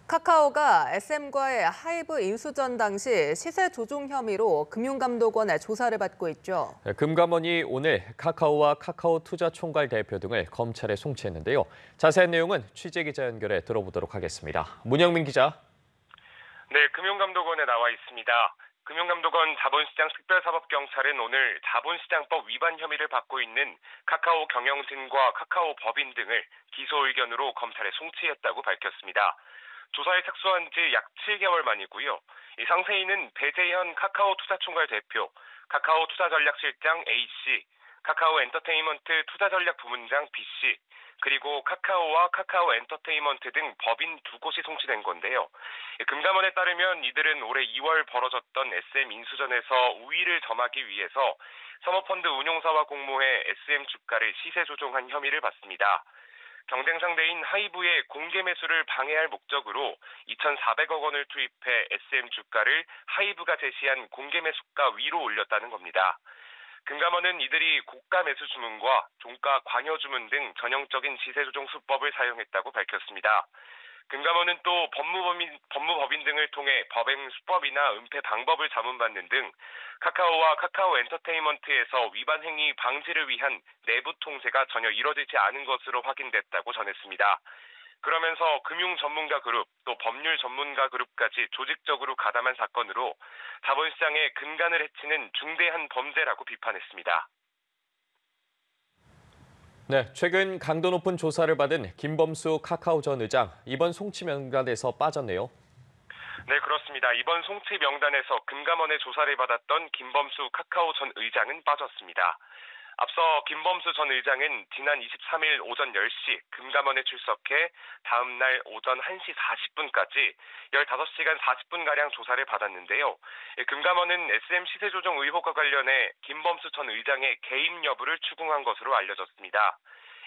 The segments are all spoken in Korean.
카카오가 SM과의 하이브 인수전 당시 시세 조종 혐의로 금융감독원의 조사를 받고 있죠. 금감원이 오늘 카카오와 카카오투자총괄 대표 등을 검찰에 송치했는데요. 자세한 내용은 취재기자 연결해 들어보도록 하겠습니다. 문영민 기자. 네, 금융감독원에 나와 있습니다. 금융감독원 자본시장 특별사법경찰은 오늘 자본시장법 위반 혐의를 받고 있는 카카오 경영진과 카카오 법인 등을 기소 의견으로 검찰에 송치했다고 밝혔습니다. 조사에 착수한 지 약 7개월 만이고요. 이 상세인은 배재현 카카오 투자총괄 대표, 카카오 투자전략실장 A씨, 카카오 엔터테인먼트 투자전략부문장 B씨, 그리고 카카오와 카카오 엔터테인먼트 등 법인 두 곳이 송치된 건데요. 금감원에 따르면 이들은 올해 2월 벌어졌던 SM 인수전에서 우위를 점하기 위해서 사모펀드 운용사와 공모해 SM 주가를 시세 조종한 혐의를 받습니다. 경쟁 상대인 하이브의 공개 매수를 방해할 목적으로 2,400억 원을 투입해 SM 주가를 하이브가 제시한 공개 매수가 위로 올렸다는 겁니다. 금감원은 이들이 고가 매수 주문과 종가 관여 주문 등 전형적인 시세 조종 수법을 사용했다고 밝혔습니다. 금감원은 또 법무법인 등을 통해 법행 수법이나 은폐 방법을 자문받는 등 카카오와 카카오 엔터테인먼트에서 위반 행위 방지를 위한 내부 통제가 전혀 이뤄지지 않은 것으로 확인됐다고 전했습니다. 그러면서 금융 전문가 그룹, 또 법률 전문가 그룹까지 조직적으로 가담한 사건으로 자본시장의 근간을 해치는 중대한 범죄라고 비판했습니다. 네, 최근 강도 높은 조사를 받은 김범수 카카오 전 의장, 이번 송치 명단에서 빠졌네요. 네, 그렇습니다. 이번 송치 명단에서 금감원의 조사를 받았던 김범수 카카오 전 의장은 빠졌습니다. 앞서 김범수 전 의장은 지난 23일 오전 10시 금감원에 출석해 다음 날 오전 1시 40분까지 15시간 40분가량 조사를 받았는데요. 금감원은 SM 시세 조정 의혹과 관련해 김범수 전 의장의 개입 여부를 추궁한 것으로 알려졌습니다.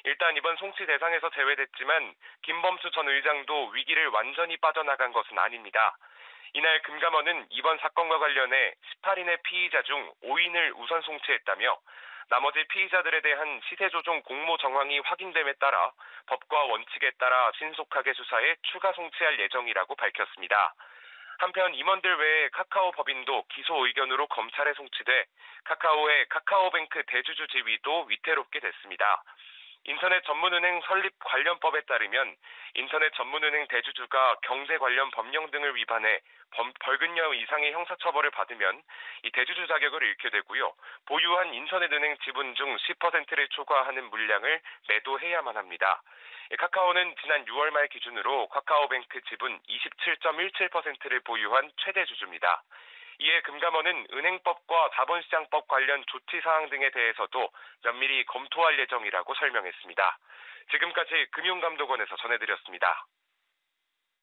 일단 이번 송치 대상에서 제외됐지만 김범수 전 의장도 위기를 완전히 빠져나간 것은 아닙니다. 이날 금감원은 이번 사건과 관련해 18인의 피의자 중 5인을 우선 송치했다며 나머지 피의자들에 대한 시세 조종 공모 정황이 확인됨에 따라 법과 원칙에 따라 신속하게 수사해 추가 송치할 예정이라고 밝혔습니다. 한편 임원들 외에 카카오 법인도 기소 의견으로 검찰에 송치돼 카카오의 카카오뱅크 대주주 지위도 위태롭게 됐습니다. 인터넷 전문은행 설립 관련법에 따르면 인터넷 전문은행 대주주가 경제 관련 법령 등을 위반해 벌금형 이상의 형사처벌을 받으면 이 대주주 자격을 잃게 되고요. 보유한 인터넷은행 지분 중 10%를 초과하는 물량을 매도해야만 합니다. 카카오는 지난 6월 말 기준으로 카카오뱅크 지분 27.17%를 보유한 최대 주주입니다. 이에 금감원은 은행법과 자본시장법 관련 조치 사항 등에 대해서도 면밀히 검토할 예정이라고 설명했습니다. 지금까지 금융감독원에서 전해드렸습니다.